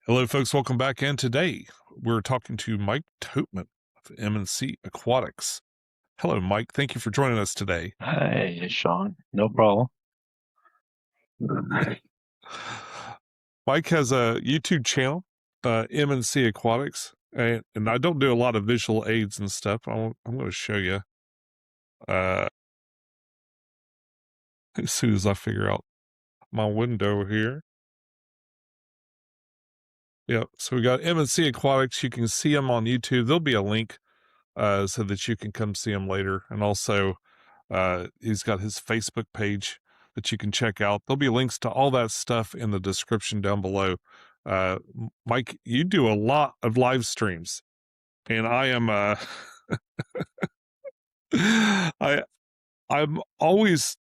Hello, folks. Welcome back. And today we're talking to Mike Totman of M&C Aquatics. Hello, Mike. Thank you for joining us today. Hey, Sean. No problem. Mike has a YouTube channel, M&C Aquatics, and I don't do a lot of visual aids and stuff. I'm going to show you as soon as I figure out my window here. Yeah, so we got M&C Aquatics. You can see them on YouTube. There'll be a link so that you can come see him later. And also, he's got his Facebook page that you can check out. There'll be links to all that stuff in the description down below. Mike, you do a lot of live streams, and I am I'm always,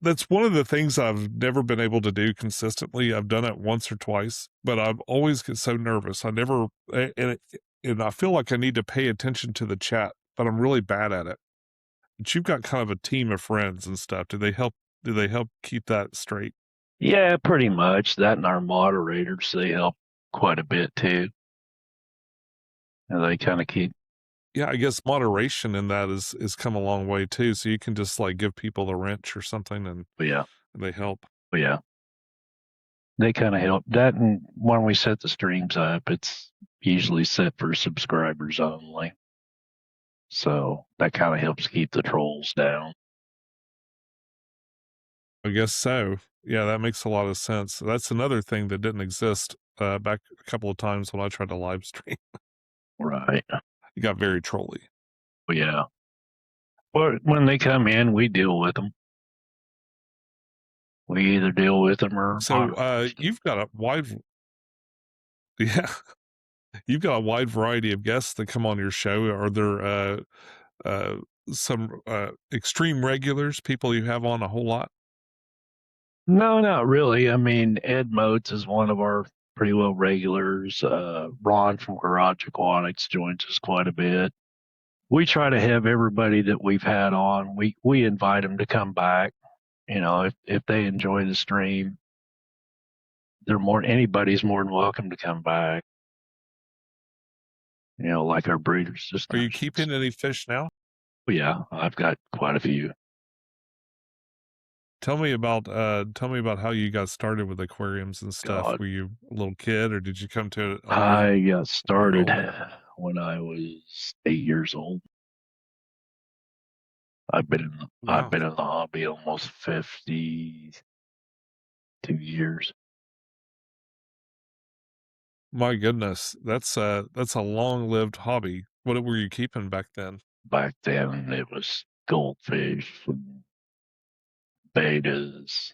that's one of the things I've never been able to do consistently. I've done it once or twice, but I always get so nervous. I never and I feel like I need to pay attention to the chat, but I'm really bad at it. But you've got kind of a team of friends and stuff. Do they help keep that straight? Yeah, pretty much. That and our moderators, they help quite a bit too. And they kind of keep. Yeah, I guess moderation in that is come a long way too. So you can just like give people a wrench or something and Yeah, they help. yeah. They kind of help. That and when we set the streams up, it's usually set for subscribers only. So that kind of helps keep the trolls down. I guess so. Yeah, that makes a lot of sense. That's another thing that didn't exist back a couple of times when I tried to live stream. Right. It got very trolly. Yeah. But when they come in, we deal with them. We either deal with them or. So you've got a wide, yeah, you've got a wide variety of guests that come on your show. Are there uh, some extreme regulars, people you have on a whole lot? No, not really. I mean, Ed Motes is one of our pretty well regulars. Ron from Garage Aquatics joins us quite a bit. We try to have everybody that we've had on. We invite them to come back. You know, if they enjoy the stream, anybody's more than welcome to come back. You know, like our breeders. Are you keeping any fish now? Yeah, I've got quite a few. Tell me about how you got started with aquariums and stuff. God, Were you a little kid or did you come to it on your I own? got started Older? when I was 8 years old. I've been in I've Wow. been in the hobby almost 52 years. My goodness. That's a long-lived hobby. What were you keeping back then? Back then it was goldfish and betas,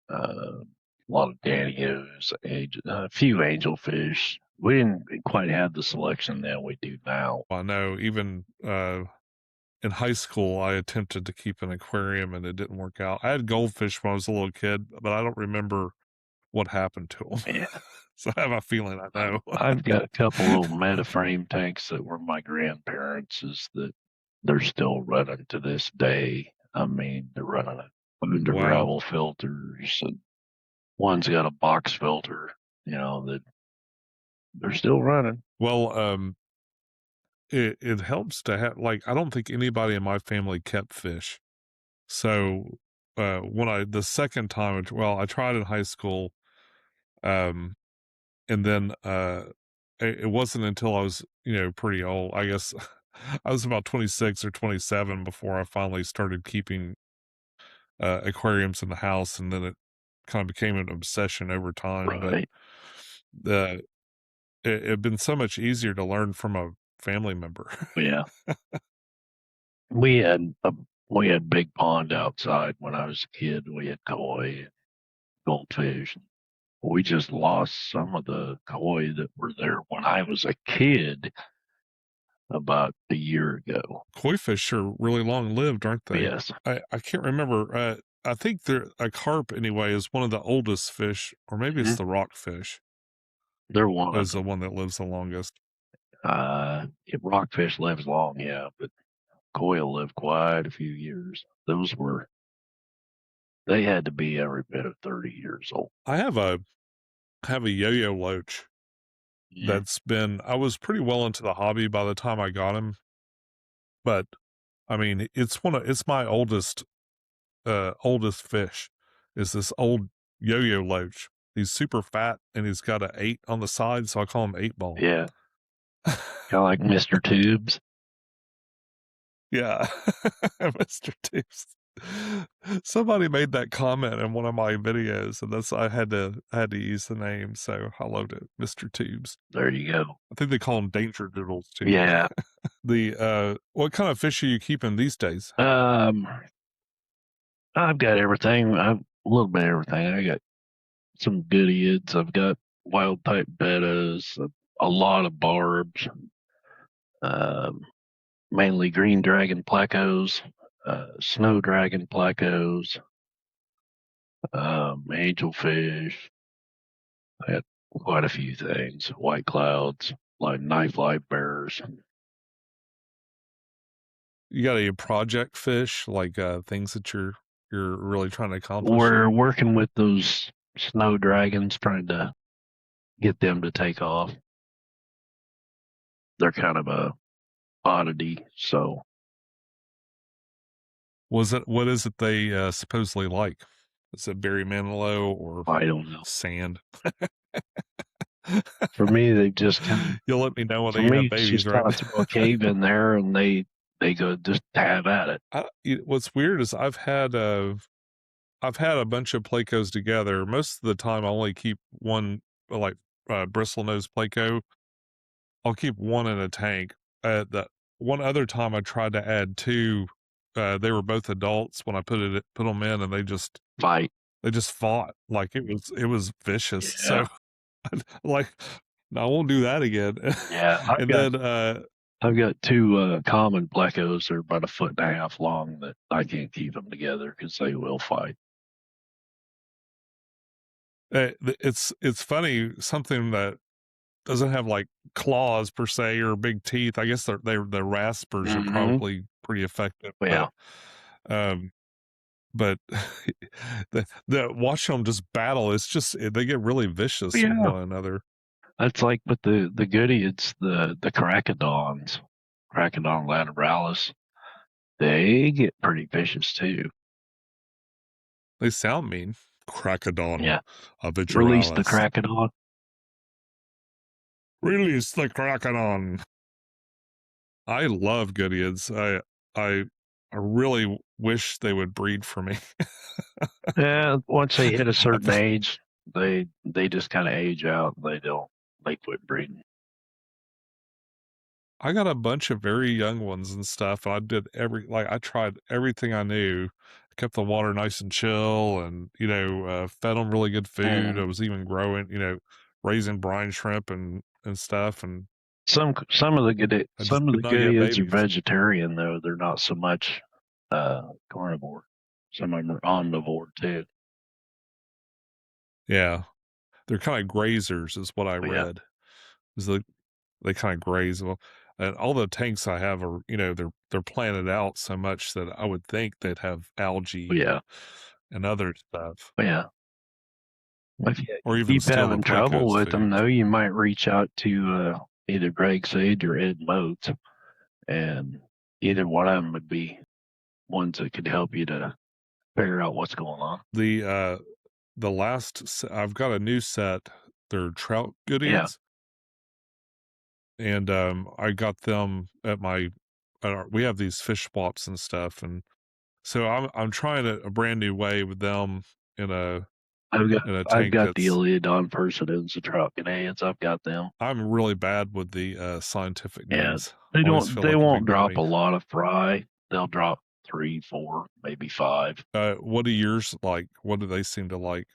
a lot of danios, a few angelfish. We didn't quite have the selection that we do now. I know even in high school, I attempted to keep an aquarium and it didn't work out. I had goldfish when I was a little kid, but I don't remember what happened to them. Yeah, So I have a feeling I know. I've got a couple little metaframe tanks that were my grandparents' that they're still running to this day. I mean, they're running under Wow. gravel filters, and one's got a box filter. You know that they're still running. Well, it helps to have, like, I don't think anybody in my family kept fish. So when the second time, well, I tried in high school, um, and then it wasn't until I was, pretty old. I guess I was about 26 or 27 before I finally started keeping aquariums in the house, and then it kind of became an obsession over time. But Right. the it'd been so much easier to learn from a family member. Yeah. We had a we had big pond outside when I was a kid. We had koi and goldfish. We just lost some of the koi that were there when I was a kid about a year ago. Koi fish are really long lived, aren't they? Yes, I can't remember. I think a carp anyway is one of the oldest fish, or maybe it's Mhm. the rockfish They're one of is the them. one that lives the longest. Rockfish lives long, yeah, but koi will live quite a few years. They had to be every bit of 30 years old. I have a yo-yo loach, Yeah. I was pretty well into the hobby by the time I got him, but I mean, it's my oldest fish is this old yo-yo loach. He's super fat and he's got a 8 on the side, so I call him 8 ball. Yeah. Kind of like Mr. Tubes. Yeah, Mr. Tubes. Somebody made that comment in one of my videos, and I had to use the name, so I loved it, Mr. Tubes. There you go. I think they call them danger doodles too. Yeah. What kind of fish are you keeping these days? Um, I've got everything. I've a little bit of everything. I got some Goodeids. I've got wild type bettas, a lot of barbs, um, mainly green dragon placos, snow dragon placos, angelfish. I had quite a few things. White clouds, like knife light bearers. You got any project fish, like, things that you're really trying to accomplish We're here? working with those snow dragons, trying to get them to take off. They're kind of a oddity, so What is it they, supposedly like? Is it Barry Manilow or I don't know. sand? For me, they just kind of. You'll let me know when For they have me, it's babies, just right? kind of throw a cave in there, and they go just have at it. What's weird is I've had a bunch of Plecos together. Most of the time, I only keep one, like, bristlenose Pleco. I'll keep one in a tank. The one other time I tried to add 2, they were both adults when I put them in, and Fight. they just fought. Like, it was vicious. Yeah, So, like, no, I won't do that again. yeah. And then, I've got two common plecos. They're about a foot and a half long that I can't keep them together because they will fight. it's funny, something that doesn't have, like, claws per se or big teeth. I guess the raspers are Mm-hmm. probably pretty effective, Yeah, um, but the watching them just battle, it's just they get really vicious with yeah. one another. That's like with the Goodeids, the Cracodons, Cracodon lateralis. They get pretty vicious too. They sound mean. Cracodon Yeah. Release the avidralis. Cracodon. Release the Cracodon. I love Goodeids. I I really wish they would breed for me. Yeah, once they hit a I certain think age, they just kind of age out. They quit breeding. I got a bunch of very young ones and stuff, and I tried everything I knew. Kept the water nice and chill, and fed them really good food. I Mm. was even growing, raising brine shrimp and stuff, and I just Some of could the not get Goodeids are babies. vegetarian though. They're not so much carnivore. Some of them are omnivore too. Yeah, they're kind of grazers, is what I But yeah, read. Is they kind of graze. Well, and all the tanks I have are, they're planted out so much that I would think they'd have but algae yeah, and other stuff, but yeah. If or you even keep steal the having trouble Plecos' with them food. though, you might reach out to either Greg Sage or Ed Moats, and either one of them would be ones that could help you to figure out what's going on. I've got a new set. They're Trout Yeah, Goodeids, and I got them we have these fish swaps and stuff, and so I'm trying a brand new way with them in a I've tank got the that's. Iliodon persodons, the trout canadians. I've got them. I'm really bad with the scientific Yeah, names. Always feel they like a big won't drop dummy. a lot of fry. They'll drop three, four, maybe five. What are yours like? What do they seem to like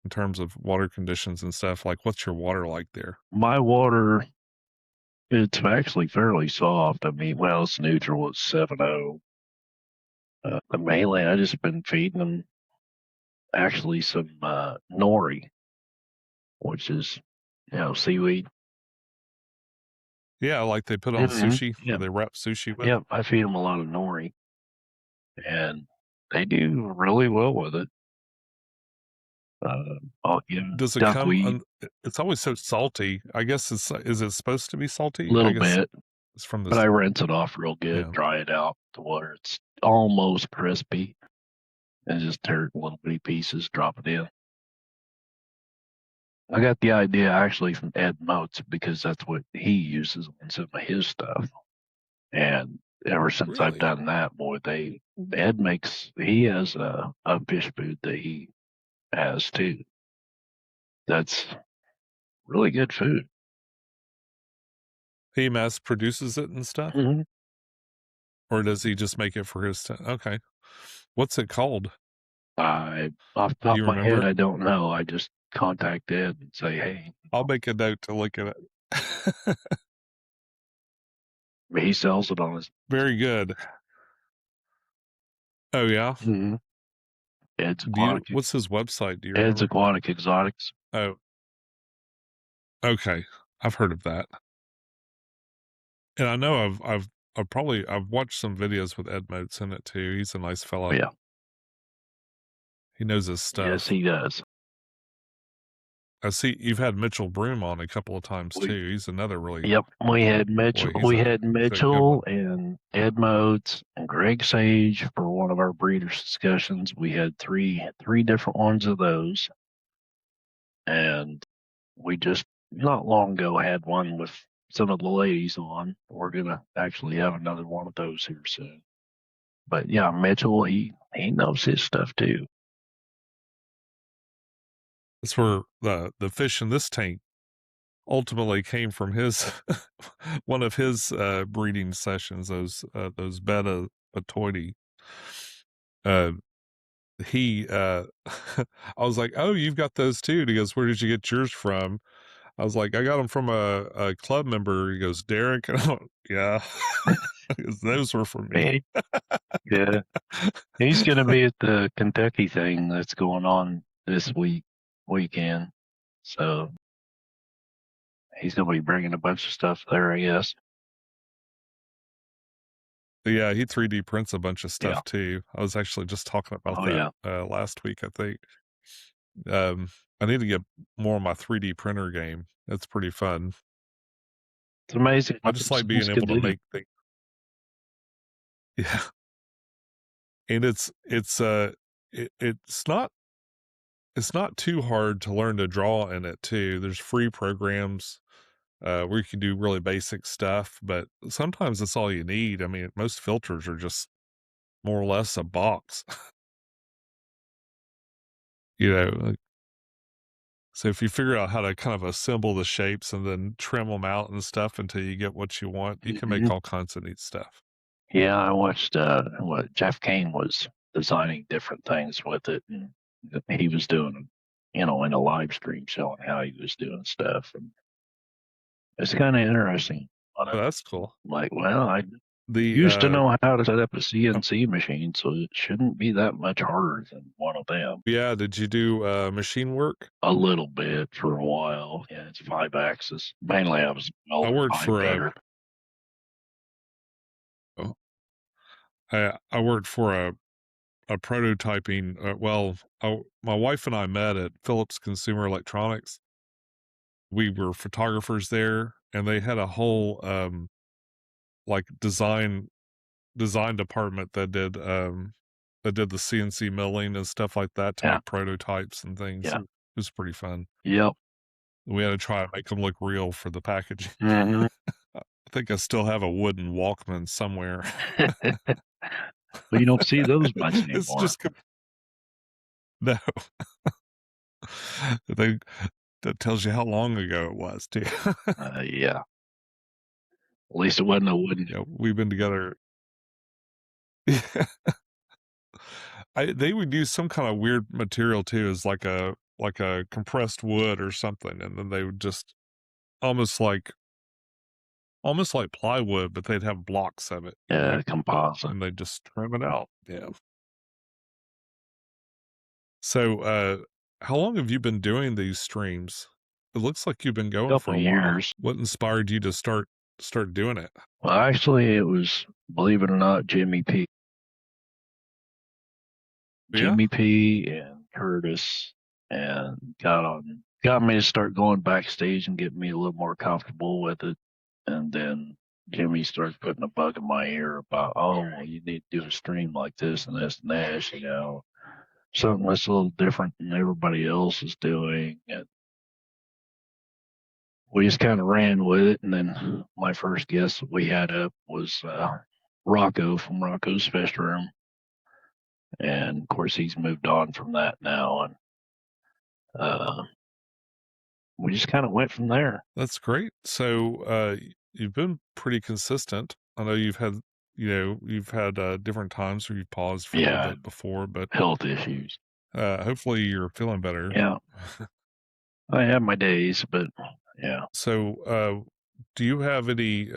in terms of water conditions and stuff? Like, what's your water like there? My water, it's actually fairly soft. I mean, well, it's neutral. It's 7.0. The mainland, I just been feeding them actually some nori, which is seaweed. Yeah, like they put on Mm-hmm. sushi or Yep, they wrap sushi with. yep. I feed them a lot of nori, and they do really well with it. Oh, yeah, Does it come? duckweed, It's always so salty. I guess is it supposed to be a salty? I little guess bit, it's from but I this. rinse it off real good, Yeah. dry it out to where it's almost crispy, and just tear it in little bitty pieces, drop it in. I got the idea actually from Ed Moats because that's what he uses on some of his stuff. And ever since I've Really? done that, boy, Ed he has a fish food that he has too. That's really good food. He mass produces it and stuff, Mm-hmm. or does he just make it for his? Okay. What's it called? Off the Do top you of my head, remember? I don't know. I just contact Ed and say, hey, I'll make a note to look at it. he sells it on his Very good. Oh yeah. Mhm. Ed's Aquatic, What's his website? Do you Ed's remember? Aquatic Exotics. Oh, okay. I've heard of that. And I know I've watched some videos with Ed Moats in it too. He's a nice Oh, fella. yeah, He knows his yes, stuff. he does. I see you've had Mitchell Broom on a couple of times We too. He's another really Yep, we had boy, Mitchell. We had he's a good Mitchell one. and Ed Moats and Greg Sage for one of our breeders' discussions. We had three different ones of those, and we just not long ago had one with some of the ladies on. We're gonna actually have another one of those here soon. But yeah, Mitchell, he knows his stuff too. That's where the fish in this tank ultimately came from his one of his breeding sessions, those beta patoidi. Uh he I was like, "Oh, you've got those too." And he goes, "Where did you get yours from?" I was like, "I got them from a club member." He goes, "Derek?" And I went, "Yeah." Because those were from me. Hey, yeah, he's gonna be at the Kentucky thing that's going on this weekend. So he's gonna be bringing a bunch of stuff there, I guess. Yeah, he 3D prints a bunch of Yeah. stuff too. I was actually just talking about Oh that yeah. last week, I think. Um, I need to get more of my 3D printer game. It's pretty fun. It's amazing I what just those like things being can able to do. make things. Yeah, and it's not too hard to learn to draw in it too. There's free programs where you can do really basic stuff, but sometimes that's all you need. I mean, most filters are just more or less a box, you know. So if you figure out how to kind of assemble the shapes and then trim them out and stuff until you get what you want, you can make Hmm. all kinds of neat stuff. Yeah, I watched what Jeff Kane was designing different things with it, and he was doing, in a live stream showing how he was doing stuff, and it's kind of interesting. On Oh, it, that's cool. like, well, I The used to know how to set up a CNC machine, so it shouldn't be that much harder than one of them. yeah, did you do machine work? A little bit for a while. Yeah, it's 5 axis. Mainly I was an I older worked pipe for better. oh, I worked for a prototyping. My wife and I met at Philips Consumer Electronics. We were photographers there, and they had a whole like design department that did the CNC milling and stuff like that to Yeah, make prototypes and things. yeah, It was pretty fun. yep. We had to try and make them look real for the packaging. Hmm. I think I still have a wooden Walkman somewhere. But you don't see those much It's anymore. just no. They that tells you how long ago it was too. Yeah. At least it wasn't a wooden. Yeah, we've been together. They would use some kind of weird material too, as like a compressed wood or something, and then they would just almost like almost like plywood, but they'd have blocks of it, Composite. and they'd just trim it out. Yeah. So, how long have you been doing these streams? It looks like you've been going for Couple a of while. years. What inspired you to start doing it? Well, actually, it was, believe it or not, Jimmy P. Yeah. Jimmy P. and Curtis. and got me to start going backstage and getting me a little more comfortable with it. And then Jimmy started putting a bug in my ear about, oh, well, you need to do a stream like this and this and this, something that's a little different than everybody else is doing. And we just kind of ran with it. And then my first guest that we had up was Rocco from Rocco's Fish Room. And of course, he's moved on from that now. And uh, we just kind of went from there. That's great. So you've been pretty consistent. I know you've had different times where you've paused for a little bit before, but health issues. Hopefully you're feeling better. Yeah. I have my days, but yeah. So do you have any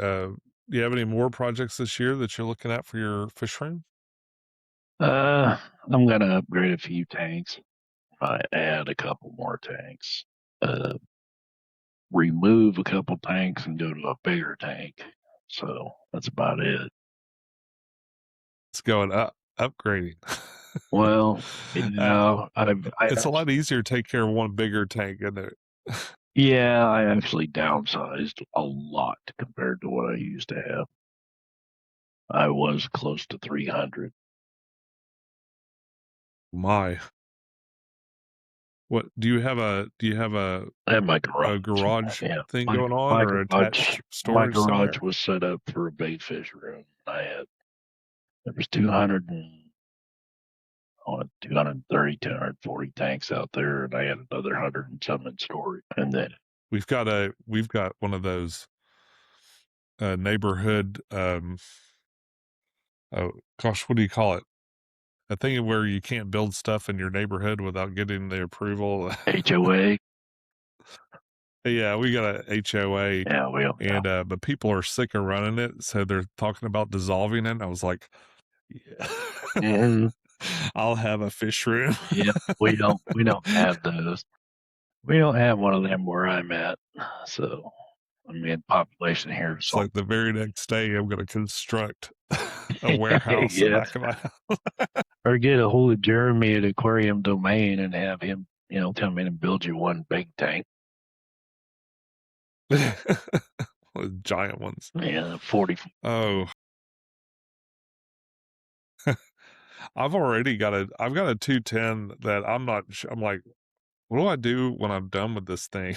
more projects this year that you're looking at for your fish room? I'm gonna upgrade a few tanks. I add a couple more tanks. Remove a couple tanks and go to a bigger tank. So that's about it. It's going up, upgrading. Well, it's a lot easier to take care of one bigger tank, isn't it? Yeah, I actually downsized a lot compared to what I used to have. I was close to 300. My. What do you have I have my garage, a garage thing going on my or attached storage my garage somewhere? was set up for a big fish room. There was 230, 240 tanks out there, and I had another 100 and some in storage. And then we've got one of those neighborhood oh gosh, what do you call it? A thing where you can't build stuff in your neighborhood without getting the approval. HOA. Yeah, we got a HOA. Yeah, and but people are sick of running it, so they're talking about dissolving it. And I was like, yeah. Mm-hmm. I'll have a fish room. Yeah, we don't have those. We don't have one of them where I'm at. So I mean, population here is It's like the very next day I'm going to construct a warehouse in the back of my house. Or get a hold of Jeremy at Aquarium Domain and have him, come in and build you one big tank. Giant ones. Yeah, 40. Oh. I've got a 210 that I'm like, what do I do when I'm done with this thing?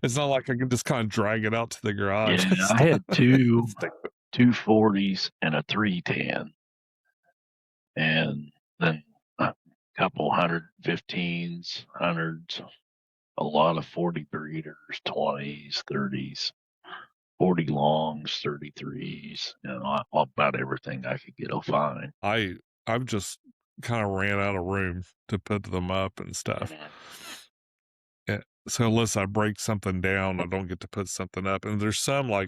It's not like I can just kind of drag it out to the garage. Yeah, I had two 240s and a 310, and then a couple 115s, hundreds, a lot of 40 breeders, 20s, 30s, 40 longs, 33s, about everything I could get a find. I've just kind of ran out of room to put them up and stuff. Mm-hmm. So unless I break something down, I don't get to put something up. And there's some like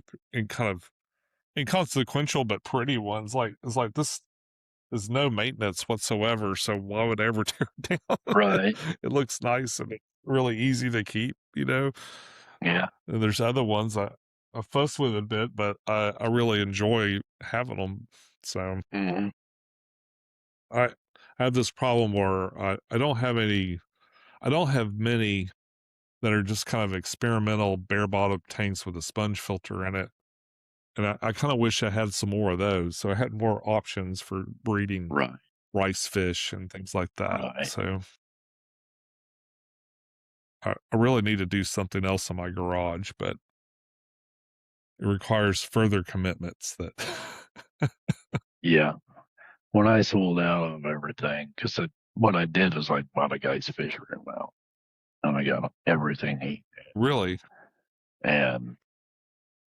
inconsequential but pretty ones. Like it's like this is no maintenance whatsoever. So why would I ever tear it down? Right. It looks nice and really easy to keep, Yeah. And there's other ones I fuss with a bit, but I really enjoy having them. So I have this problem where I don't have many that are just kind of experimental bare bottom tanks with a sponge filter in it. And I kind of wish I had some more of those. So I had more options for breeding rice fish and things like that. Right. So I really need to do something else in my garage, but it requires further commitments that. Yeah. When I sold out of everything, because what I did is I bought a guy's fish room out, and I got everything he had. Really? And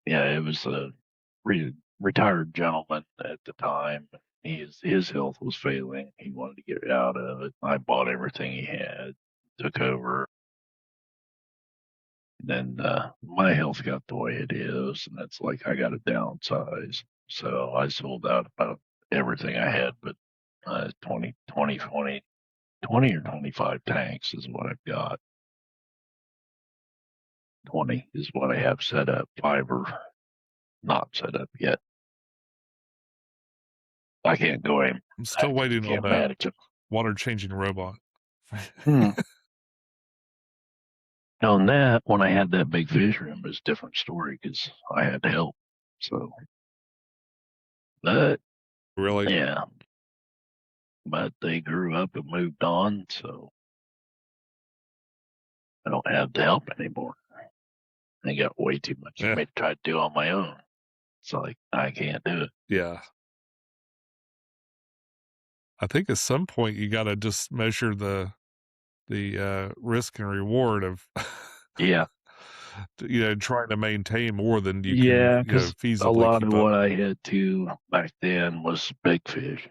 yeah, it was a retired gentleman at the time. His health was failing. He wanted to get out of it. I bought everything he had, took over. And then my health got the way it is, and it's like I got to downsize. So I sold out about everything I had, but 20 or 25 tanks is what I've got. 20 is what I have set up. 5 are not set up yet. I can't go in. I'm still waiting on that water changing robot. Hmm. On that, when I had that big fish room, it was a different story because I had to help. So, but Really? yeah, but they grew up and moved on, so I don't have the help anymore. I got way too much for Yeah. me to try to do on my own. It's like I can't do it. Yeah. I think at some point you got to just measure the risk and reward of Yeah, trying to maintain more than you can yeah, because a feasibly lot of keep up. what I had to back then was big fish,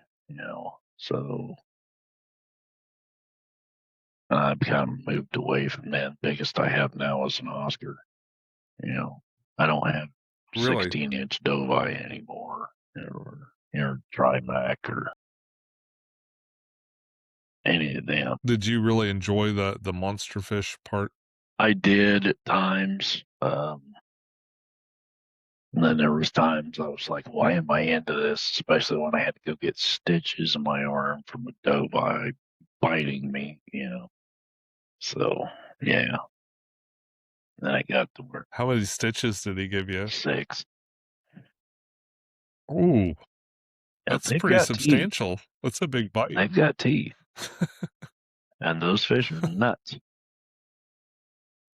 So I've kind of moved away from that. Biggest I have now is an Oscar. You know, I don't have Really? 16-inch Dovi anymore, or Trimac or any of them. Did you really enjoy the monster fish part? I did at times. And then there was times I was like, why am I into this? Especially when I had to go get stitches in my arm from a Dovi biting me. So yeah. Then I got to work How many stitches did he give you? 6. Ooh, Yeah, that's pretty substantial. That's a big bite. They've got teeth. And those fish are nuts.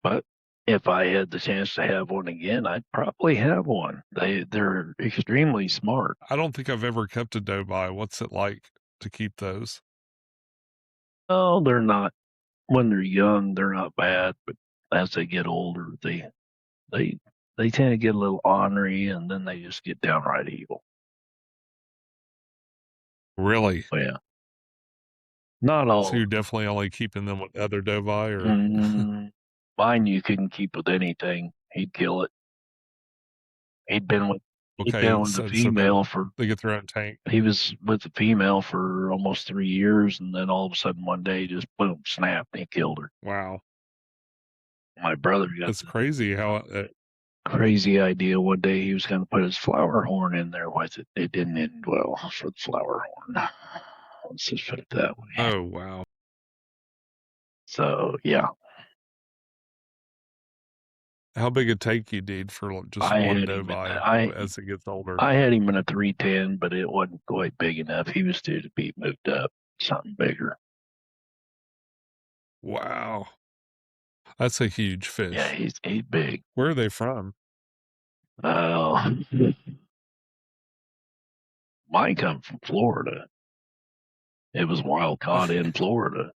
But if I had the chance to have one again, I'd probably have one. They're extremely smart. I don't think I've ever kept a Dovi. What's it like to keep those? Oh, they're not when they're young, they're not bad, but as they get older, they they tend to get a little ornery and then they just get downright evil. Really? But yeah. Not So all you're of definitely only keeping them with other Dovi, or them. Mine you couldn't keep with anything. He'd kill it. He'd been with he'd okay? been with the So female for they get their own tank. he was with the female for almost 3 years, and then all of a sudden one day just boom, snap, and he killed her. Wow, My brother got that's the crazy. How crazy idea one day he was going to put his flower horn in there with it. It didn't end well for the flower horn. Let's just put it that way. oh wow, So yeah, how big a tank you need for just I one had him in Dovi I as it gets older? I had him in a 310, but it wasn't quite big enough. He was due to be moved up something bigger. Wow, that's a huge Yeah, fish. he's big. Where are they from? Uh, Mine come from Florida. It was wild caught in Florida.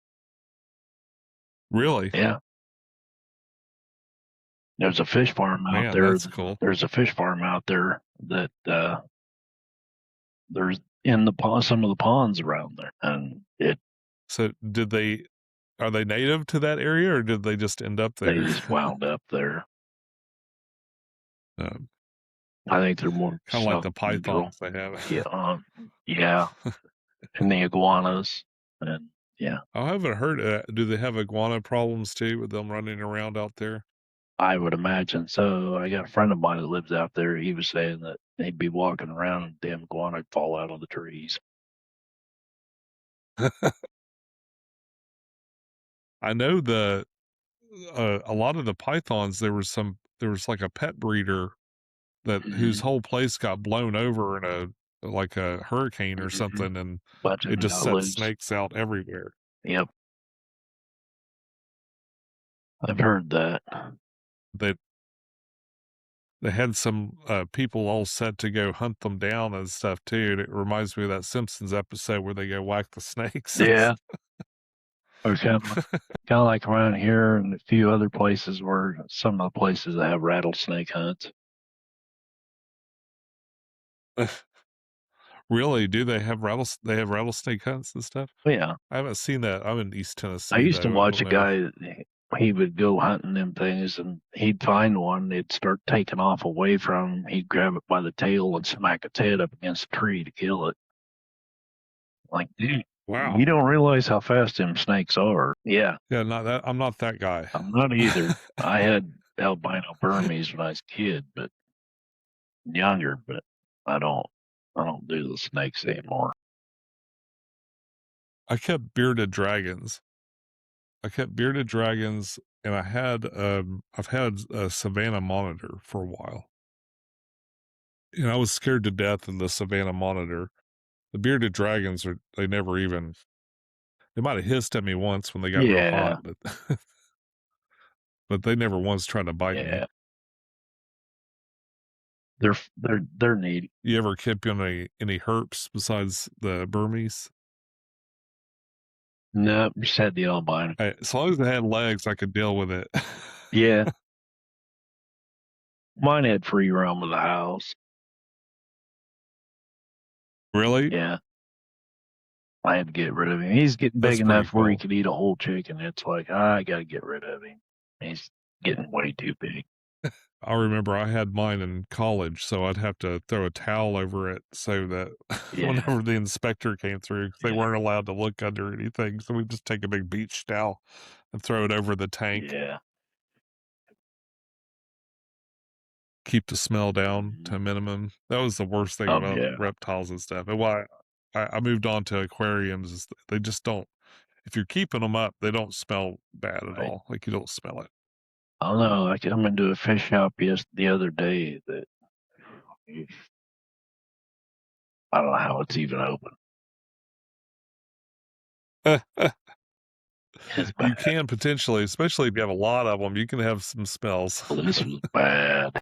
Really? Yeah. There's a fish farm out Man, there. that's cool. There's a fish farm out there that there's in the pond, some of the ponds around there, and So are they native to that area, or did they just end up they there? just wound up there. um, I think they're more kind of like the self-neutral. pythons they have. Yeah, yeah, and the iguanas, and yeah, I haven't heard. Do they have iguana problems too with them running around out there? I would imagine. So I got a friend of mine that lives out there. He was saying that he'd be walking around and damn iguana would fall out of the trees. I know a lot of the pythons. There was like a pet breeder that whose Mm-hmm. whole place got blown over in a hurricane or Mm-hmm. something, and Bunch of it them just got set loose. snakes out everywhere. Yep, I've heard that. They they had some people all set to go hunt them down and stuff too. And it reminds me of that Simpsons episode where they go whack the snakes. Yeah, or kind of like around here and a few other places where some of the places that have rattlesnake hunts. Really? Do they have they have rattlesnake hunts and stuff? But yeah, I haven't seen that. I'm in East I Tennessee used to though. I watch don't a know. guy. He would go hunting them things, and he'd find one. They'd start taking off away from him. He'd grab it by the tail and smack its head up against a tree to kill it. Like, dude, Wow. you don't realize how fast them snakes are. Yeah, Yeah, not that. I'm not that guy. I'm not either. I had albino Burmese when I was a kid, but younger. But I don't. I don't do the snakes anymore. I kept bearded dragons. I kept bearded dragons, and I've had a Savannah monitor for a while. And I was scared to death of the Savannah monitor. The bearded dragons they never even, they might have hissed at me once when they got real Yeah, hot, but but they never once tried to bite me. yeah. They're neat. You ever kept any herps besides the Burmese? No, just had the albino. As long as they had legs, I could deal with it. Yeah, mine had free roam of the house. Really? Yeah, I had to get rid of him. He's getting That's big pretty enough where he cool. could eat a whole chicken. It's like I got to get rid of him. He's getting way too big. I remember I had mine in college, so I'd have to throw a towel over it so that Yeah, whenever the inspector came through, 'cause they yeah, weren't allowed to look under anything, so we'd just take a big beach towel and throw it over the tank, yeah. keep the smell down Mhm. to a minimum. That was the worst thing Oh about yeah, reptiles and stuff. And why I moved on to aquariums is they just don't. If you're keeping them up, they don't smell bad at right. all. Like you don't smell it. I don't know. I come into a fish shop the other day that I don't know how it's even open. It's You bad. can potentially, especially if you have a lot of them, you can have some smells. Well, this was bad.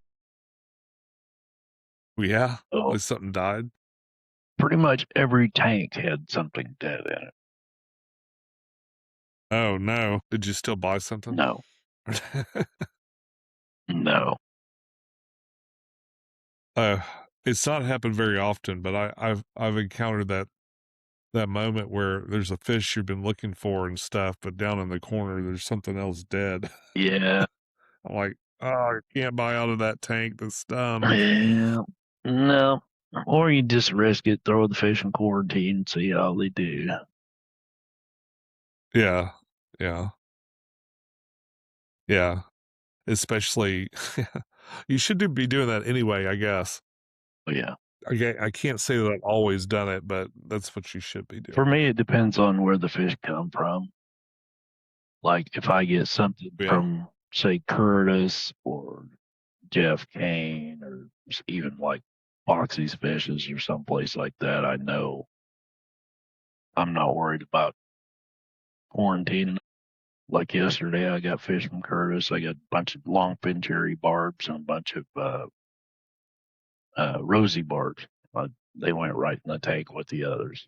Yeah, Oh, like something died. pretty much every tank had something dead in it. Oh no! Did you still buy something? No, no. uh, it's not happened very often, but I've encountered that moment where there's a fish you've been looking for and stuff, but down in the corner there's something else dead. Yeah, I'm like, oh, I can't buy out of that tank. That's dumb. yeah, no. Or you just risk it, throw the fish in quarantine, and see how they do. Yeah, yeah, yeah. Especially, you should be doing that anyway. I guess. But yeah, I can't say that I've always done it, but that's what you should be for doing. me, it depends on where the fish come from. Like if I get something Yeah. from, say, Curtis or Jeff Kane, or even like Foxy's Fishes or someplace like that, I know I'm not worried about quarantining. Like yesterday, I got fish from Curtis. I got a bunch of longfin cherry barbs and a bunch of rosy barbs. They went right in the tank with the others,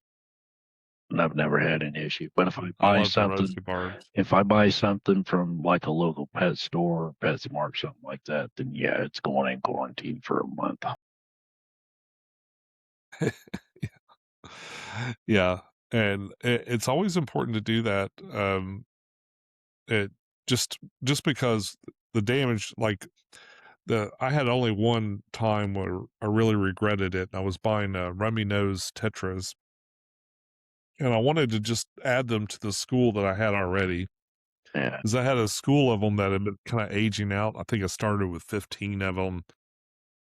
and I've never had an issue. But I love the roasted barbs. if I buy something from like a local pet store, or PetSmart, something like that, then yeah, it's going in quarantine for a month. Yeah, and it's always important to do that. It just because the damage, like I had only one time where I really regretted it. And I was buying rummy nose tetras, and I wanted to just add them to the school that I had already, Yeah, because I had a school of them that had been kind of aging out. I think I started with 15 of them,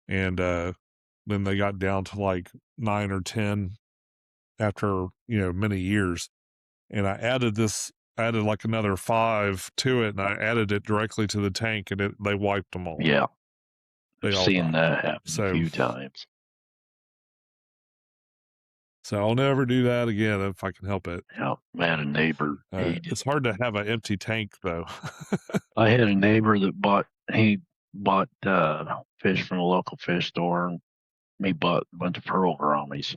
and then they got down to like 9 or 10 after many years. And added like another 5 to it, and I added it directly to the tank, and they wiped them all. yeah, They I've all seen died. that happen a So few times. I'll never do that again if I can help it. Yeah, man, a neighbor, It's hard to have an empty tank though. I had a neighbor that he bought fish from a local fish store, and he bought a bunch of pearl gouramis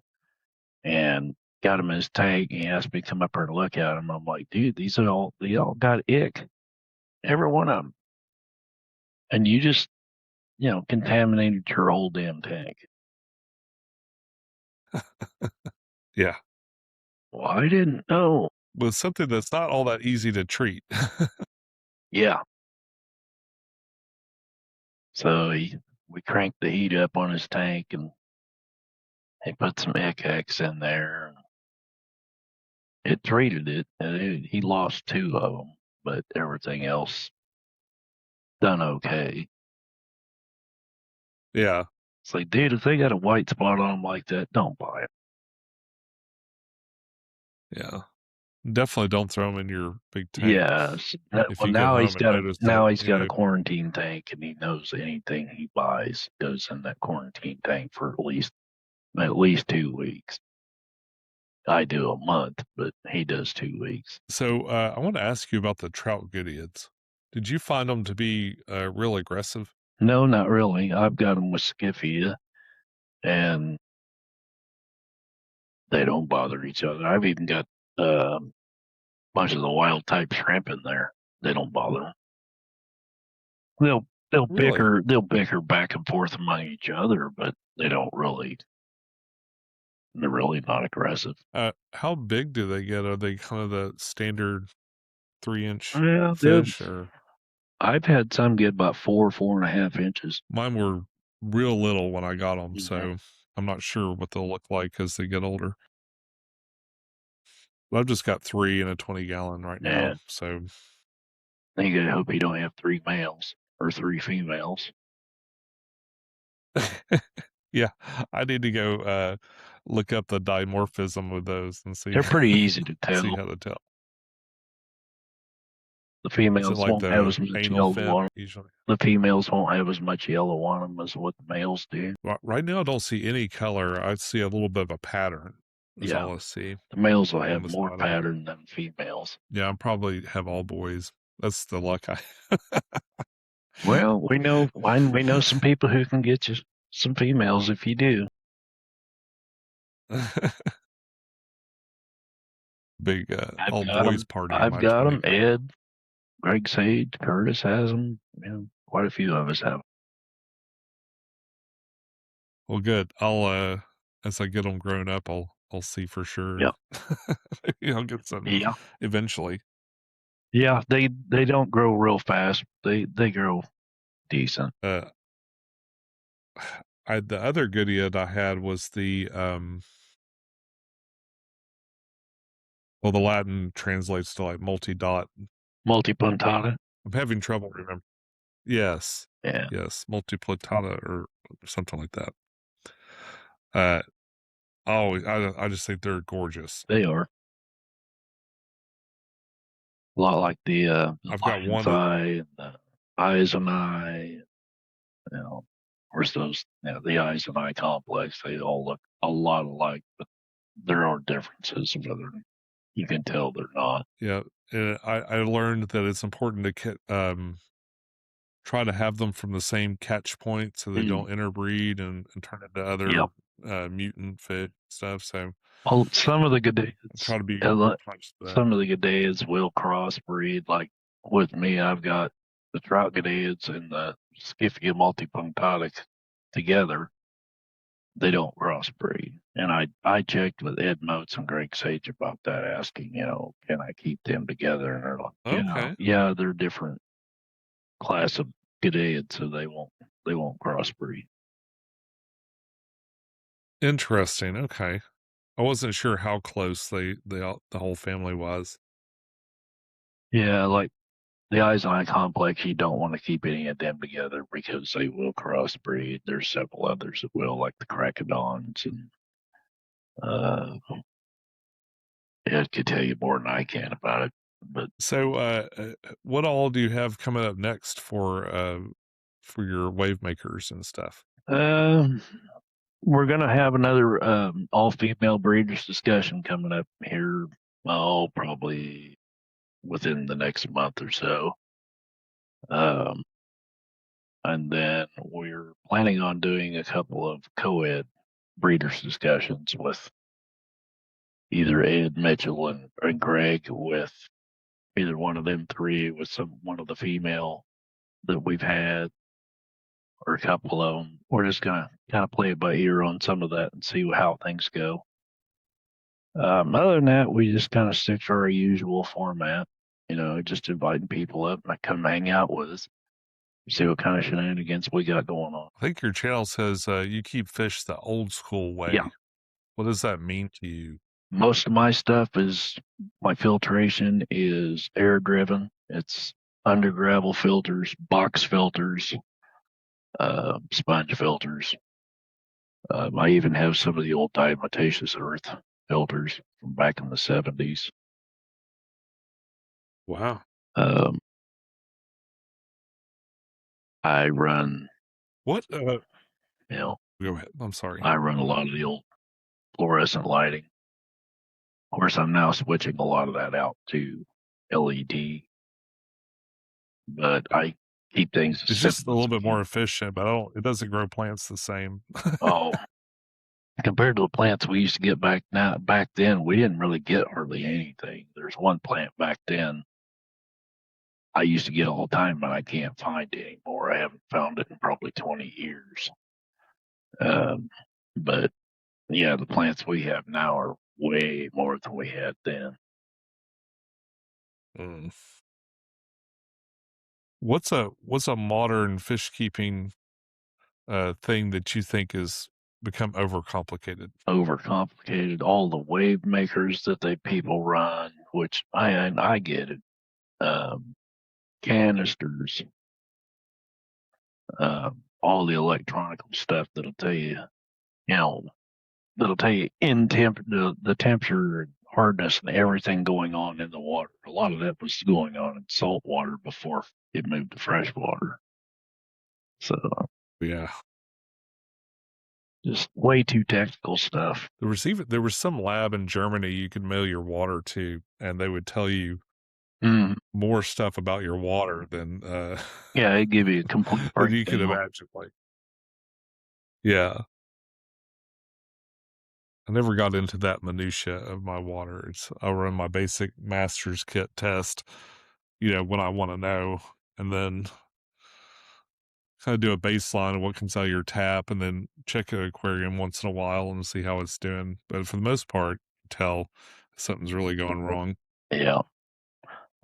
and got him in his tank. And he asked me to come up here and look at them. I'm like, dude, they all got ick, every one of them, and you just contaminated your whole damn tank. Yeah. Well, I didn't know. With something that's not all that easy to treat. Yeah, so we cranked the heat up on his tank and he put some X in there. It treated it, and he lost 2 of them, but everything else done okay. Yeah. It's like, dude, if they got a white spot on them like that, don't buy it. Yeah. Definitely don't throw them in your big tank. Yes. If Well, you get home and notice that, now he's got a quarantine tank, and he knows anything he buys goes in that quarantine tank for at least 2 weeks. I do a month, but he does 2 weeks. So I want to ask you about the trout Goodeids. Did you find them to be real aggressive? No, not really. I've got them with Skiffy, and they don't bother each other. I've even got a bunch of the wild type shrimp in there. They don't bother 'em. Really? They'll bicker back and forth among each other, but they're really not aggressive. How big do they get? Are they kind of the standard 3-inch Yeah, fish, or I've had some get about 4.5 inches. mine were real little when I got them, Mhm. so I'm not sure what they'll look like as they get older. But I've just got 3 in a 20-gallon right now, Yeah, so I think I hope you don't have three males or three females. yeah, I need to go look up the dimorphism with those and see They're pretty easy to see tell. how to tell. The Is it females like won't have the as much anal yellow fin on 'em. usually? The females won't have as much yellow on them as what the males do. Right now, I don't see any color. I see a little bit of a pattern. Is Yeah, all I see the males will on have the more side of them. pattern than females. Yeah, I probably have all boys. That's the luck I. Well, we know some people who can get you some females if you do. Big all boys party in I've my got them. tank. Ed, Greg Sage, Curtis has them. You know, quite a few of us have. Well, good. I'll as I get them grown up, I'll see for sure. Yep. Maybe I'll get some Yeah. eventually. Yeah. They don't grow real fast. They grow decent. Uh, the other Goodyead I had was the well, the Latin translates to like multi-dot. Multipuntata. I'm having trouble remembering. Yes, Yeah. yes, multiplittata or something like that. Uh, I just think they're gorgeous. They are a lot like the I've got lion's one that eye and the eyes and eye. You know, of course, the eyes and eye complex. They all look a lot alike, but there are differences. Whether you can tell they're not. yeah. I learned that it's important to try to have them from the same catch point so they Mm. don't interbreed and turn into other Yep. mutant fish stuff. So Well, some of the I Goodeids, try to be real conscious of that. some of the Goodeids will crossbreed. Like with me, I've got the Trout Goodeids and the Skiffia multipunctata together. They don't crossbreed. And I checked with Ed Moats and Greg Sage about that, asking, can I keep them together? And they're like, Okay, yeah, they're different class of Goodeids, so they won't crossbreed. interesting. Okay, I wasn't sure how close the whole family was. Yeah, like the eyes and eye complex, you don't want to keep any of them together because they will crossbreed. There's several others that will, like the cracodons, and uh, Ed could tell you more than I can about it. But So, what all do you have coming up next for your wave makers and stuff? um, we're gonna have another all female breeders discussion coming up here. Oh, probably within the next month or so. Um, and then we're planning on doing a couple of co-ed breeders discussions with either Ed Mitchell and Greg, with either one of them three, with one of the female that we've had, or a couple of them. We're just gonna kind of play it by ear on some of that and see how things go. Other than that, we just kind of stick to our usual format. Just inviting people up and come hang out with us, see what kind of shenanigans we got going on. I think your channel says you keep fish the old school Yeah, way. What does that mean to you? most of my stuff is my filtration is air driven. It's under gravel filters, box filters, sponge filters. I even have some of the old diatomaceous earth filters from back in the 70s. Wow. Um, I run, What? you know, Go ahead. I'm sorry. I run a lot of the old fluorescent lighting. Of course, I'm now switching a lot of that out to LED, but I keep things as It's just a simple as little I bit can. more efficient, but it doesn't grow plants the same. Oh, compared to the plants we used to get back then, we didn't really get hardly anything. There's one plant back then I used to get all the time, but I can't find anymore. I haven't found it in probably 20 years. Um, but yeah, the plants we have now are way more than we had then. Mm. What's a modern fish keeping thing that you think has become overcomplicated? Overcomplicated, all the wave makers that they people run, which I get it. Um, Canisters, all the electronic stuff that'll tell you, you know, that'll tell you the temperature and hardness and everything going on in the water. A lot of that was going on in salt water before it moved to fresh water. So Yeah. just way too technical stuff. There was some lab in Germany you could mail your water to, and they would tell you Mm, more stuff about your water than yeah, it give you a complete than you could breakdown. imagine. Like, yeah, I never got into that minutia of my water. I run my basic master's kit test, when I want to know, and then kind of do a baseline of what comes out of your tap, and then check an aquarium once in a while and see how it's doing. But for the most part, tell if something's really going wrong. Yeah,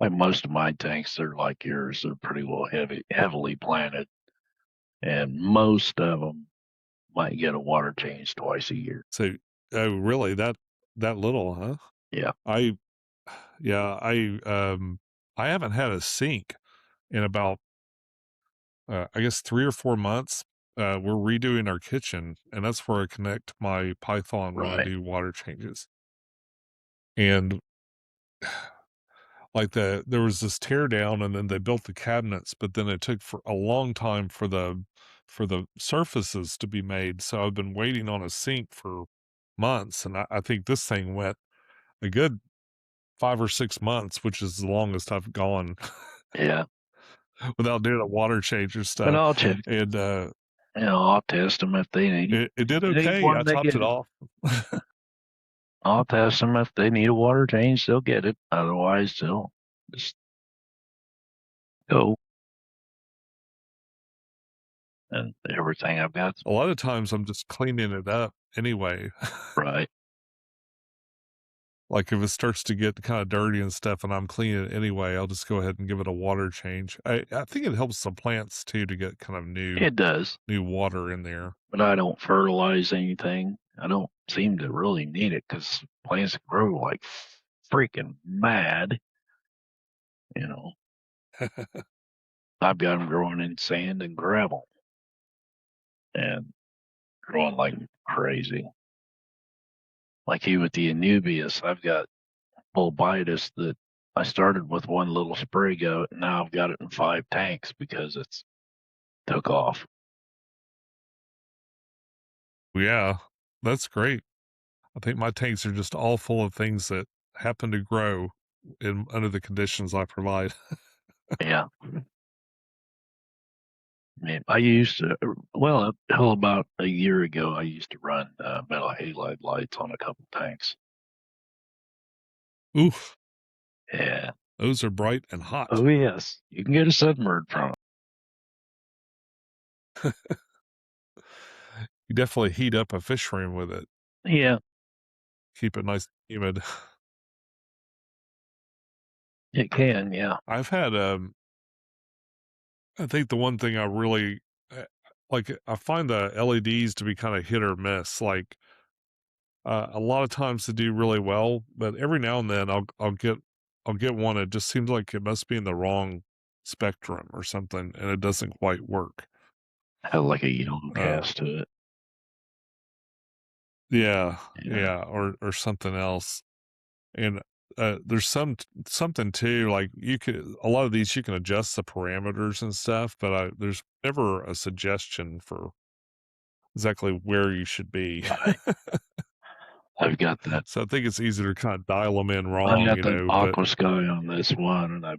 like most of my tanks, they're like yours. They're pretty well heavily planted, and most of them might get a water change twice a year. So, oh, really? That little, huh? Yeah, I Yeah, I haven't had a sink in about, I guess 3 or 4 months. We're redoing our kitchen, and that's where I connect my Python when I right. do water changes. And, like, there was this tear down, and then they built the cabinets, but then it took for a long time for the surfaces to be made, so I've been waiting on a sink for months, and I think this thing went a good 5 or 6 months, which is the longest I've gone Yeah, without doing a water change or but stuff, I'll check. and, I'll test them if they need. it did If they need okay. I one, they topped get it it. off. I'll test them if they need a water change. They'll get it. Otherwise, they'll just go. And everything I've got, A lot of times, I'm just cleaning it up anyway. right. Like, if it starts to get kinda dirty and stuff and I'm cleaning it anyway, I'll just go ahead and give it a water change. I think it helps the plants too to get kind of It does, new water in there. but I don't fertilize anything. I don't seem to really need it because plants grow like freaking mad. You know, I've got them growing in sand and gravel and growing like crazy. Like here with the Anubias, I've got bulbitis that I started with one little spray goat, and now I've got it in 5 tanks because it's took off. Yeah, that's great. I think my tanks are just all full of things that happen to grow in under the conditions I provide. Yeah. I mean, I used to, well, up till about a year ago, I used to run metal halide lights on a couple tanks. Oof, Yeah. those are bright and Oh, hot. yes. You can get a submerged from it. You definitely heat up a fish room with it. Yeah, Keep it nice and humid. it can. Yeah. I've had, I think the one thing I really, like, I find the LEDs to be kinda hit or miss, like, a lot of times they do really well, but every now and then I'll get one, it just seems like it must be in the wrong spectrum or something, and it doesn't quite work. Have like a yellow Uh, cast to it. yeah, Yeah. yeah, or something else, and there's something too, like a lot of these you can adjust the parameters and stuff, but there's never a suggestion for exactly where you should be. Right. I've got that. So I think it's easier to kind of dial them in I wrong, got that but aqua sky on this one, and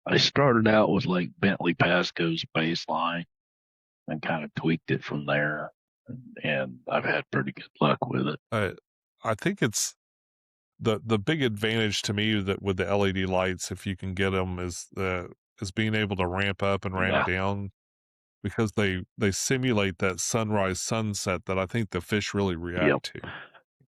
I started out with like Bentley Pasco's baseline and kind of tweaked it from there, and I've had pretty good luck with it. I think it's the big advantage to me that with the LED lights, if you can get them, is being able to ramp up and ramp down, because they simulate that sunrise sunset that I think the fish really react to.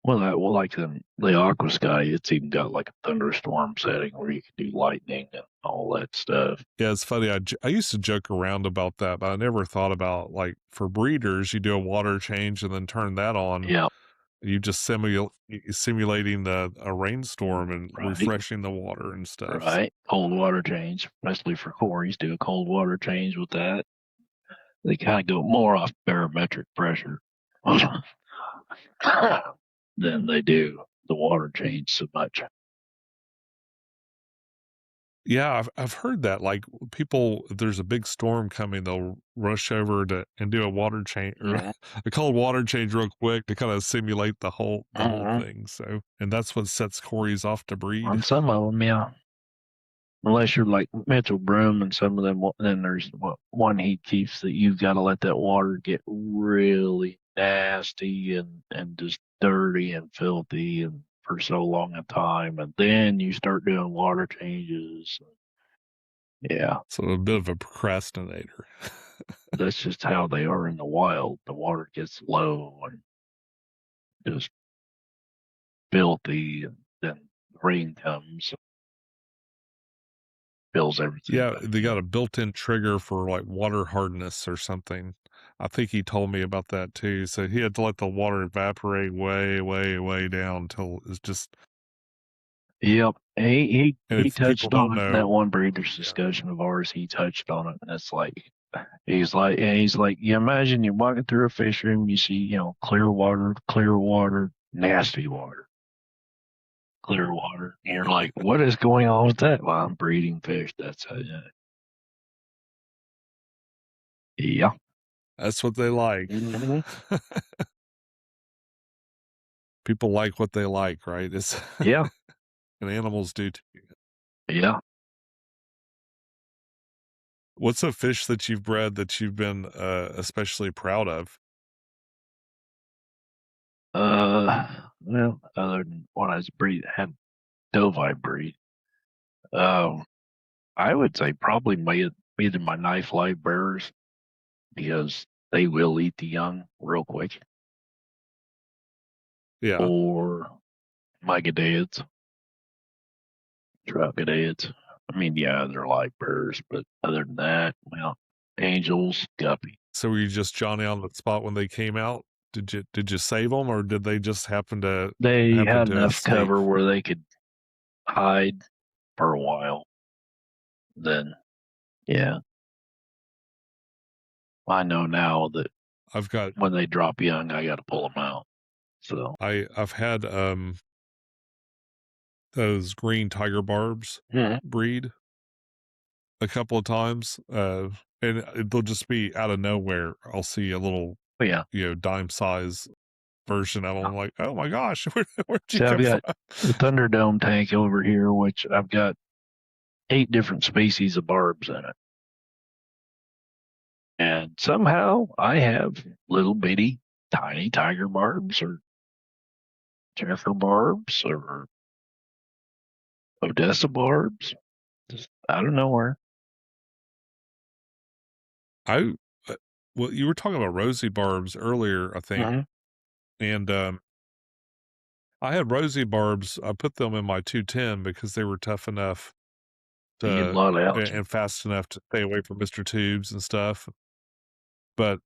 Well, like the aqua sky, it's even got like a thunderstorm setting where you can do lightning and all that stuff. Yeah, it's funny. I used to joke around about that, but I never thought about, like, for breeders, you do a water change and then turn that on. Yeah, You just simulating a rainstorm and right, refreshing the water and stuff. right. Cold water change, especially for cories, do a cold water change with that. They kind of go more off barometric pressure than they do the water change so much. Yeah, I've heard that, like, people, if there's a big storm coming, they'll rush over and do a water change or Mhm. a cold water change real quick to kinda simulate the whole Mhm. thing, so and that's what sets cories off to breed. On some of them, yeah. Unless you're like Mitchell Broom and some of them, then there's one he keeps that you've got to let that water get really nasty and just dirty and filthy and for so long a time, and then you start doing water changes. Yeah, So a bit of a procrastinator. that's just how they are in the wild. The water gets low and just filthy, and then rain comes, fills everything Yeah, back they in. got a built-in trigger for, like, water hardness or something. I think he told me about that too, so he had to let the water evaporate way, way, way down till it's just. Yep. And He if people touched don't on it in that know. one breeders discussion of ours. He touched on it, and it's like he's like, you imagine you're walking through a fish room, you see, clear water, nasty water, clear water, and you're like, what is going on with that? Well, I'm breeding fish. That's how. Yeah. That's what they like. Mhm. People like what they like, right? It's Yeah. and animals do too. Yeah. What's a fish that you've bred that you've been especially proud of? Well, other than when I was had Dovi breed, um, I would say probably either my knife live bearers because they will eat the young real quick, Yeah. or my Goodeids, Trout Goodeids. I mean, yeah, they're live bearers, but other than that, well, angels, guppy. So were you just Johnny on the spot when they came out? Did you save them, or did they just They happen had to enough escape? cover where they could hide for a while. Then, yeah, I know now that I've got when they drop young, I got to pull them out. So, I've had those green tiger barbs Mhm. breed a couple of times, and they'll just be out of nowhere. I'll see a little, But yeah, dime size version of them. I'm like, oh my gosh, where'd you see, I've come from? got the Thunderdome tank over here, which I've got 8 different species of barbs in it. And somehow I have little bitty tiny tiger barbs or checker barbs or Odessa barbs just out of nowhere. I well, you were talking about rosy barbs earlier, I think, Mm-hmm. and I had rosy barbs. I put them in my 210 because they were tough enough You get a to lot of algae. and fast enough to stay away from Mr. Tubes and stuff. But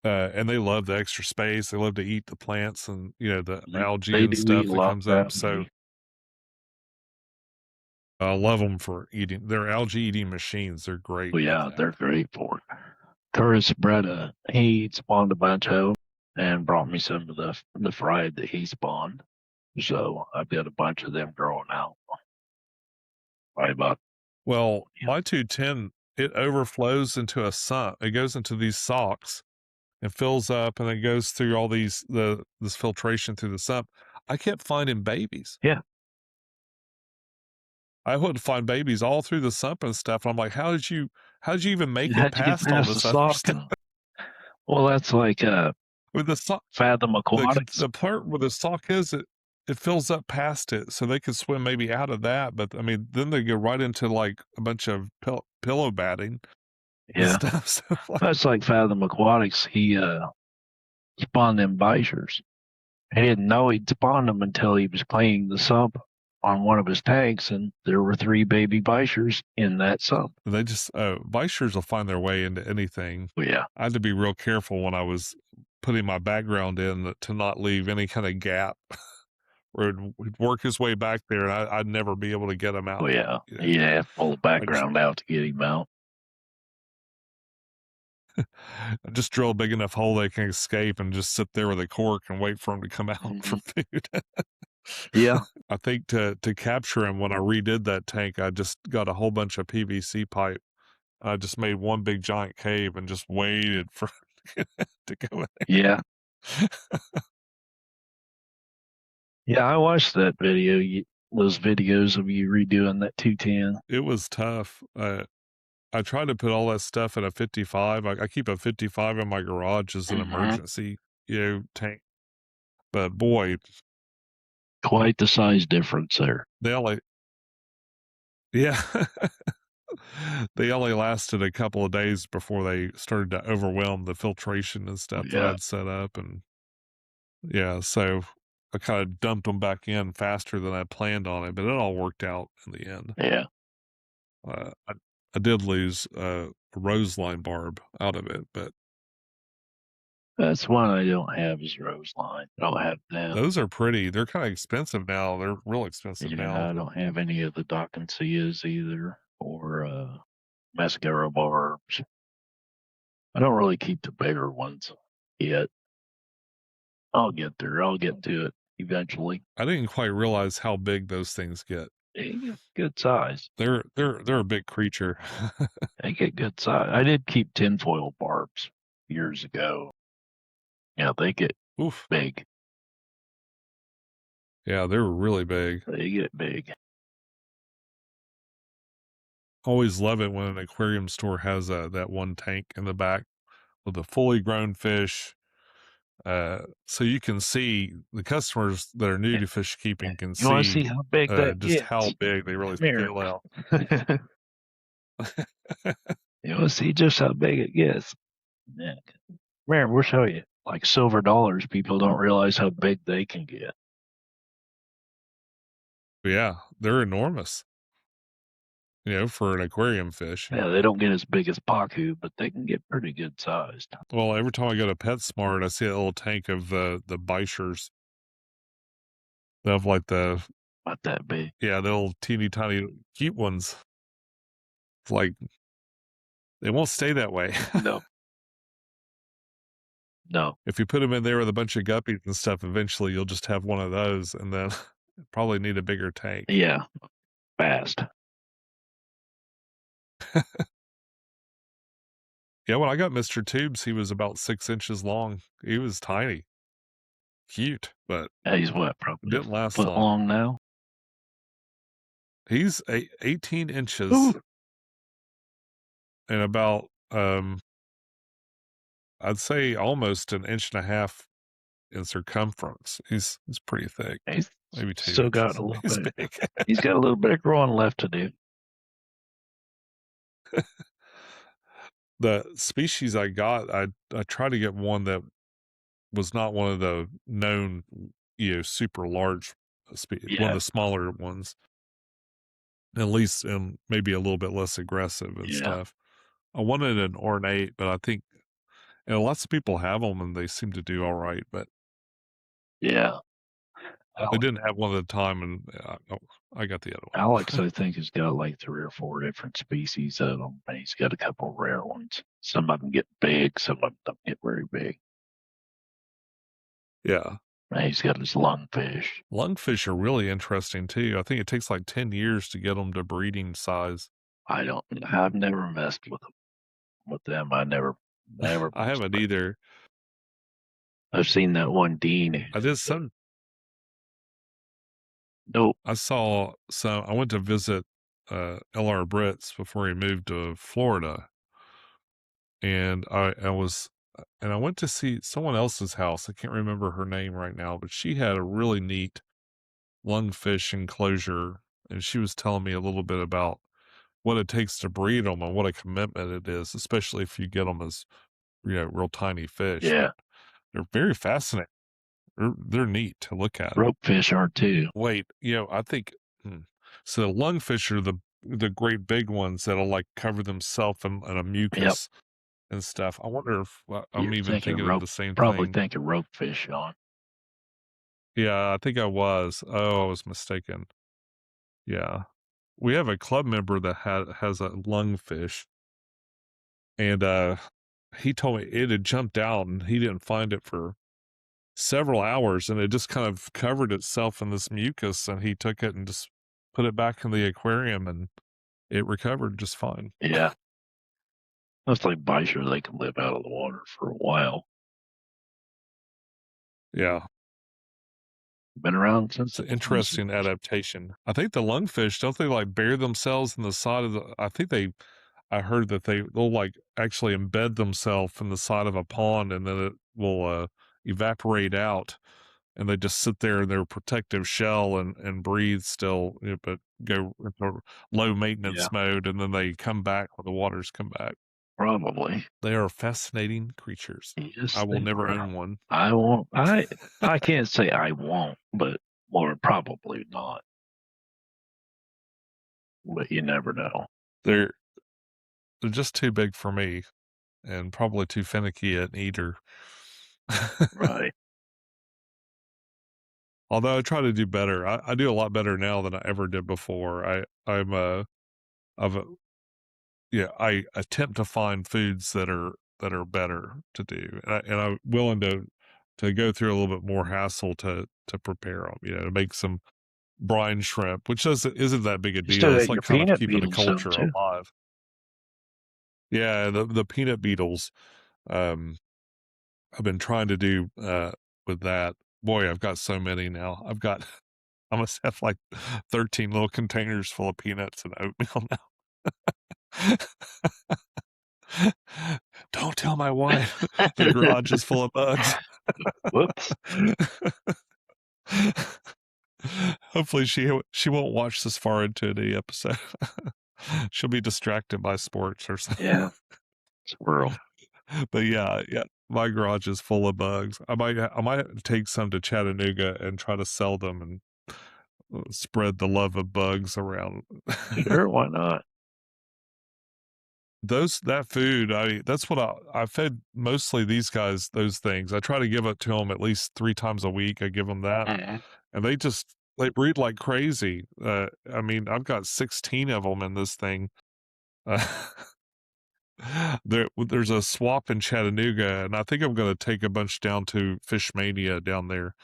and they love the extra space. They love to eat the plants and the algae They and do eat stuff a that lot comes of up. So algae. I love them for eating. They're algae eating machines. They're great Well, at yeah, that. they're great for it. Tourist bred he spawned a bunch of them and brought me some of the fried that he spawned. So I've got a bunch of them growing out. Probably about Well, my 210, it overflows into a sump. It goes into these socks and fills up, and it goes through all this filtration through the sump. I kept finding babies. yeah. I would find babies all through the sump and stuff. I'm like, how did you even make it How'd you get past all past the this other sock? stuff? Well, that's like With the sock, Fathom Aquatics. the part where the sock is, it fills up past it, so they could swim maybe out of that. But I mean, then they go right into like a bunch of pillow batting and Yeah, stuff. So like, that's like Fathom Aquatics. He spawned them Bishers. He didn't know he'd spawned them until he was cleaning the sump on one of his tanks, and there were 3 baby Bishers in that sump. they just Vishers will find their way into anything. Well, yeah, I had to be real careful when I was putting my background in to not leave any kind of gap where he'd work his way back there, and I'd never be able to get him out. well, yeah, You know, yeah. Pull the I just, background out to get him out. I just drill a big enough hole they can escape and just sit there with a cork and wait for him to come out for food. Yeah, I think to capture him, when I redid that tank, I just got a whole bunch of PVC pipe. I just made one big giant cave and just waited for to go in. yeah, yeah. I watched that video. Those videos of you redoing that 210. It was tough. I tried to put all that stuff in a 55. I keep a 55 in my garage as an emergency, tank. But boy, Quite the size difference there. they only, yeah, they only lasted a couple of days before they started to overwhelm the filtration and stuff that Yeah, I'd set up. And yeah, so I kind of dumped them back in faster than I planned on it, but it all worked out in the end. yeah. I did lose a roseline barb out of it, but That's one I don't have is Roseline. I don't have them. those are pretty. They're kind of expensive now. They're real expensive Yeah, now. I don't have any of the Dockensias either or mascara barbs. I don't really keep the bigger ones yet. I'll get there. I'll get to it eventually. I didn't quite realize how big those things get. They get good size. They're a big creature. They get good size. I did keep tinfoil barbs years ago. Yeah, they get Oof. big. Yeah, they're really big. They get big. Always love it when an aquarium store has that one tank in the back with a fully grown fish. So you can see the customers that are new to fish keeping can You want to see see how big that just gets? how big they really Come here. scale out. You want to see just how big it gets? Yeah. Come here, we'll show you. Like silver dollars, people don't realize how big they can get. Yeah, they're enormous. For an aquarium fish. Yeah, they don't get as big as Paku, but they can get pretty good sized. Well, every time I go to PetSmart, I see a little tank of the Bichers. They have like Not that big. the little teeny tiny cute ones. It's like they won't stay that way. No. No. If you put them in there with a bunch of guppies and stuff, eventually you'll just have one of those, and then probably need a bigger tank. Yeah. Fast. Yeah, when I got Mr. Tubes, he was about 6 inches long. He was tiny, cute, but Yeah, he's what, it probably didn't a last foot long. long now? He's 18 inches Ooh. and about I'd say almost an inch and a half in circumference. He's pretty thick. He's Maybe 2 still inches. got a little He's bit. big. He's got a little bit of growing left to do. The species I got, I tried to get one that was not one of the known, super large, one of Yeah. the smaller ones, at least, and maybe a little bit less aggressive and Yeah. stuff. I wanted an ornate, but I think, lots of people have them and they seem to do all right, but Yeah. they didn't have one at the time, and I got the other one. Alex, I think, has got like 3 or 4 different species of them, and he's got a couple rare ones. Some of them get big, some of them don't get very big. Yeah. And he's got his lungfish. Lungfish are really interesting too. I think it takes like 10 years to get them to breeding size. I've never messed with them. I never I messed haven't with them. either. I've seen that one Dean. I did some. Nope. I saw some. I went to visit L.R. Britz before he moved to Florida, and I went to see someone else's house. I can't remember her name right now, but she had a really neat lungfish enclosure, and she was telling me a little bit about what it takes to breed them and what a commitment it is, especially if you get them as real tiny fish. Yeah. But they're very fascinating. They're neat to look at. Ropefish are too. Wait, I think so. Lungfish are the great big ones that'll like cover themselves in a Yep. mucus and stuff. I wonder if I'm You're even thinking of the same probably thing. thinking ropefish, Sean. Yeah, I think I was. Oh, I was mistaken. Yeah, we have a club member that has a lungfish, and he told me it had jumped out, and he didn't find it for several hours, and it just kind of covered itself in this mucus, and he took it and just put it back in the aquarium, and it recovered just fine. Yeah. Looks like Beischer, they can live out of the water for a while. Yeah, Been around since it's the an interesting dinosaurs. adaptation. I think the lungfish, don't they like bury themselves in the side of the? I heard that they'll like actually embed themselves in the side of a pond, and then it will evaporate out, and they just sit there in their protective shell and breathe still, but go into low maintenance Yeah, mode, and then they come back when the waters come back. probably. They are fascinating creatures. I Yes, will they never are. own one. I won't. I can't say I won't, but more probably not. But you never know. They're they're just too big for me, and probably too finicky an eater. Right. Although I try to do better. I do a lot better now than I ever did before. I'm I've I attempt to find foods that are better to do, and I'm willing to go through a little bit more hassle to prepare them. To make some brine shrimp, which isn't that big a You still deal. It's got like your kind of peanut keeping the beetles though culture too. alive. Yeah, the peanut beetles. Um, I've been trying to do with that. Boy, I've got so many now. I must have like 13 little containers full of peanuts and oatmeal now. Don't tell my wife. The garage is full of bugs. Whoops. Hopefully she won't watch this far into the episode. She'll be distracted by sports or something. Yeah. Squirrel. But yeah, my garage is full of bugs. I might take some to Chattanooga and try to sell them and spread the love of bugs around. Sure, why not? That food, that's what I fed mostly these guys those things. I try to give it to them at least 3 times a week. I give them that, Mhm. and they breed like crazy. I mean, I've got 16 of them in this thing. Uh, there's a swap in Chattanooga, and I think I'm going to take a bunch down to Fish Mania down there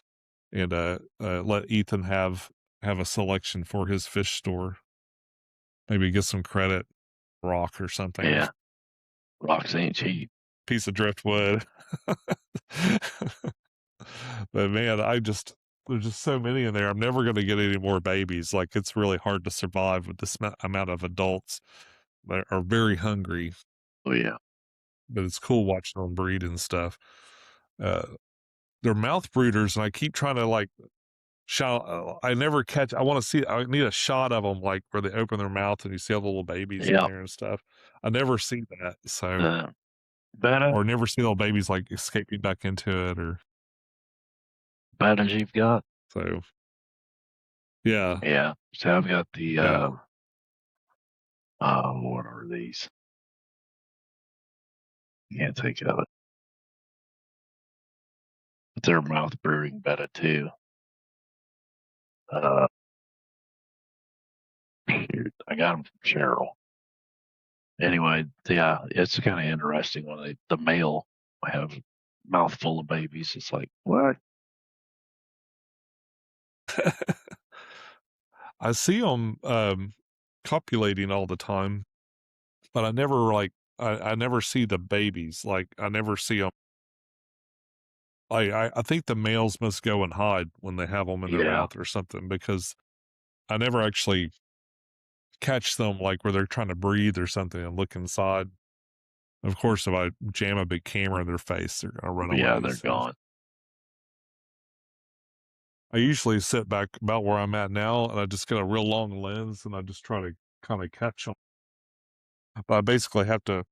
and let Ethan have a selection for his fish store. Maybe get some credit rock or something. Yeah. Rocks ain't cheap. Piece of driftwood. But man, there's just so many in there. I'm never going to get any more babies. Like it's really hard to survive with this amount of adults that are very hungry. Oh yeah. But it's cool watching them breed and stuff. Uh, they're mouth breeders, and I keep trying to like shot. I never catch. I want to see. I need a shot of them, like where they open their mouth and you see all the little babies in Yep. there and stuff. I never see that. So, Uh, better or never see little babies like escaping back into it, or better you've got. so. Yeah, Yeah. So I've got the yeah. what are these? Can't think of it. But they're mouth brewing better too. Uh shoot, I got them from Cheryl. Anyway, yeah, it's kind of interesting when the male have mouthful of babies. It's like, what? I see them copulating all the time, but I never I never see the babies. Like I never see them. I think the males must go and hide when they have them in their Yeah. mouth or something, because I never actually catch them like where they're trying to breathe or something and look inside. Of course, if I jam a big camera in their face, they're gonna run Yeah, away. they're So gone. I usually sit back about where I'm at now, and I just get a real long lens, and I just try to kind of catch them. But I basically have to. In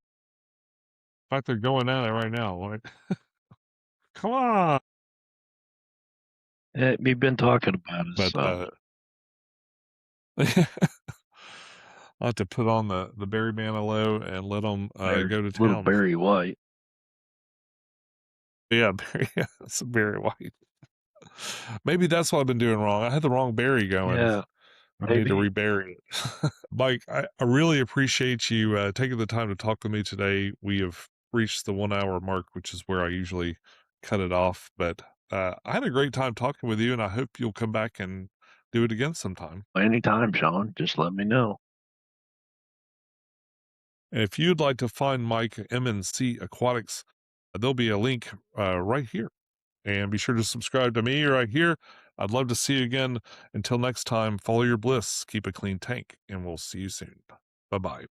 fact, they're going at it right now. Like, come on! We've been talking about it, But so I have to put on the Barry Manilow and let them they're go to little town. Barry White. Yeah, Barry, it's Barry White. Maybe that's what I've been doing wrong. I had the wrong Barry going. Yeah, I need to maybe. rebury it. Mike, I really appreciate you taking the time to talk with me today. We have reached the 1 hour mark, which is where I usually cut it off. But I had a great time talking with you, and I hope you'll come back and do it again sometime. Anytime, Sean. Just let me know. And if you'd like to find Mike at MNC Aquatics, there'll be a link right here. And be sure to subscribe to me right here. I'd love to see you again. Until next time, follow your bliss, keep a clean tank, and we'll see you soon. Bye bye.